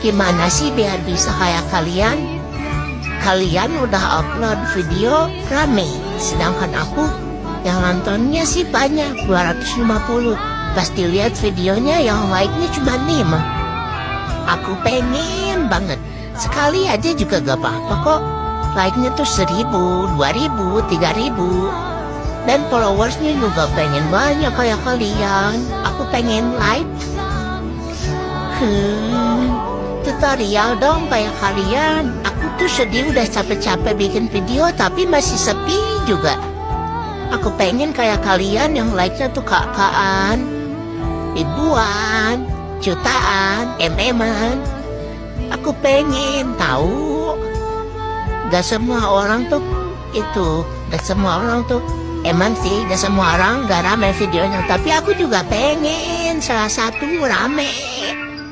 Gimana sih biar bisa kayak kalian? Kalian udah upload video rame, sedangkan aku yang nontonnya sih banyak, 250. Pas dilihat videonya yang like-nya cuma 5. Aku pengen banget, sekali aja juga gak apa-apa kok. Like-nya tuh 1000, 2000, 3000. Dan followersnya juga pengen banyak kayak kalian. Aku pengen like. Tutorial dong kayak kalian. Aku tuh sedih udah capek-capek bikin video tapi masih sepi juga. Aku pengen kayak kalian yang like-nya tuh kakaan, ribuan, jutaan, MM-an. Aku pengen tahu. Gak semua orang tuh itu, gak semua orang tuh emang sih, gak semua orang gak rame videonya. Tapi aku juga pengen salah satu rame.